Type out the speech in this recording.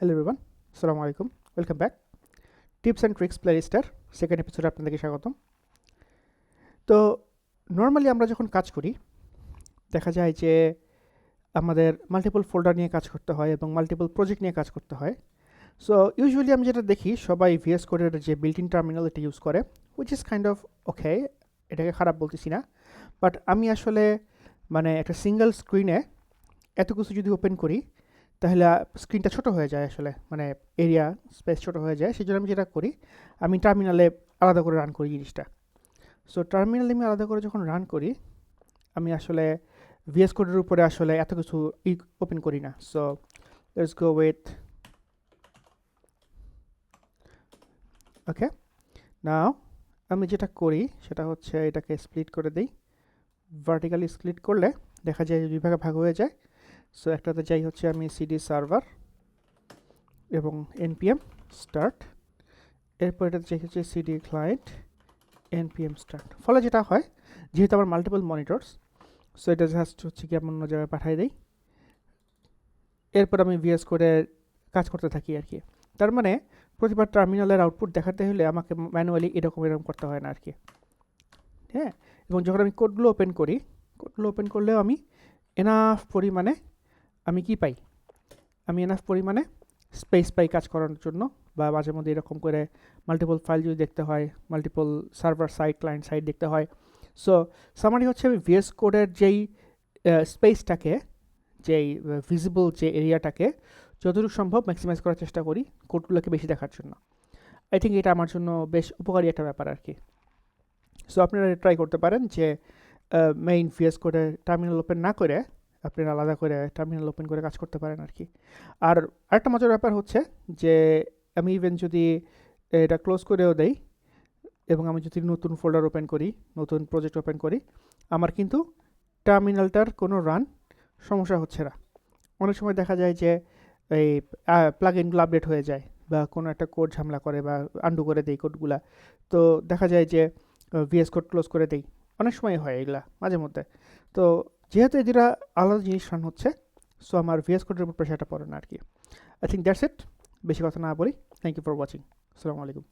Hello everyone, আসসালামু আলাইকুম, welcome back. Tips and tricks প্লেলিস্টের সেকেন্ড এপিসোডে আপনাদেরকে স্বাগতম। তো নর্মালি আমরা যখন কাজ করি দেখা যায় যে আমাদের মাল্টিপল ফোল্ডার নিয়ে কাজ করতে হয় এবং মাল্টিপল প্রজেক্ট নিয়ে কাজ করতে হয়। সো ইউজুয়ালি আমি যেটা দেখি সবাই ভিএস কোডের যে বিল্ট ইন টার্মিনাল এটা ইউজ করে, উইচ ইজ কাইন্ড অফ ওকে, এটাকে খারাপ বলতেছি না। বাট আমি আসলে একটা সিঙ্গেল স্ক্রিনে এত কিছু যদি ওপেন করি তাহলে স্ক্রিনটা ছোট হয়ে যায়, আসলে এরিয়া স্পেস ছোট হয়ে যায়। সেই জন্য আমি যেটা করি, আমি টার্মিনালে আলাদা করে রান করি জিনিসটা। সো টার্মিনালে আমি আলাদা করে যখন রান করি, আমি আসলে ভিএস কোডের উপরে আসলে এত কিছু ওপেন করি না। So let's go with okay. Now আমি যেটা করি সেটা হচ্ছে এটাকে স্প্লিট করে দিই। ভার্টিক্যালি স্প্লিট করলে দেখা যায় দুই ভাগে ভাগ হয়ে যায়। সো একটাতে যাই হচ্ছে আমি সিডি সার্ভার এবং npm স্টার্ট, এরপর এটাতে যাই হচ্ছে সিডি ক্লায়েন্ট npm স্টার্ট। ফলে যেটা হয়, যেহেতু আমার মাল্টিপল মনিটরস, সো এটা জাস্ট হচ্ছে কি আমি অন্য জায়গায় পাঠিয়ে দিই। এরপর আমি ভিএস করে কাজ করতে থাকি আর কি। তার মানে প্রতিবার টার্মিনালের আউটপুট দেখাতে হলে আমাকে ম্যানুয়ালি এরকম করতে হয় না আর কি। হ্যাঁ, এবং যখন আমি কোডগুলো ওপেন করলেও আমি এনাফ পরিমাণে আমি কি পাই, আমি এনাফ পরিমাণে স্পেস পাই কাজ করার জন্য। বা মাঝে মধ্যে এরকম করে মাল্টিপল ফাইল যদি দেখতে হয়, multiple server side client side দেখতে হয়। সো সামারি হচ্ছে আমি ভিএস কোডের যেই স্পেসটাকে, যেই ভিজিবল যে এরিয়াটাকে যতটুকু সম্ভব ম্যাক্সিমাইজ করার চেষ্টা করি কোডগুলোকে বেশি দেখার জন্য। আই থিঙ্ক এটা আমার জন্য বেশ উপকারী একটা ব্যাপার আর কি। সো আপনারা ট্রাই করতে পারেন যে মেইন ভিএস কোডে টার্মিনাল ওপেন না করে আপনারা আলাদা করে টার্মিনাল ওপেন করে কাজ করতে পারেন আর কি। আর আরেকটা মজার ব্যাপার হচ্ছে যে আমি ইভেন যদি এটা ক্লোজ করেও দেই এবং আমি যদি নতুন ফোল্ডার ওপেন করি, নতুন প্রজেক্ট ওপেন করি, আমার কিন্তু টার্মিনালটার কোনো রান সমস্যা হচ্ছে না। অনেক সময় দেখা যায় যে এই প্লাগইনগুলো আপডেট হয়ে যায় বা কোনো একটা কোড ঝামেলা করে বা আন্ডু করে দেই কোডগুলা, তো দেখা যায় যে ভিএস কোড ক্লোজ করে দেই। অনেক সময় হয় এগুলা মাঝে মধ্যে। তো যেহেতু এই দুটা আলাদা জিনিস রান হচ্ছে, সো আমার ভিএস কোডের উপর প্রেশারটা পড়ে না আর কি। I think that's it. বেশি কথা না বলি, থ্যাংক ইউ ফর ওয়াচিং। আসসালামু আলাইকুম।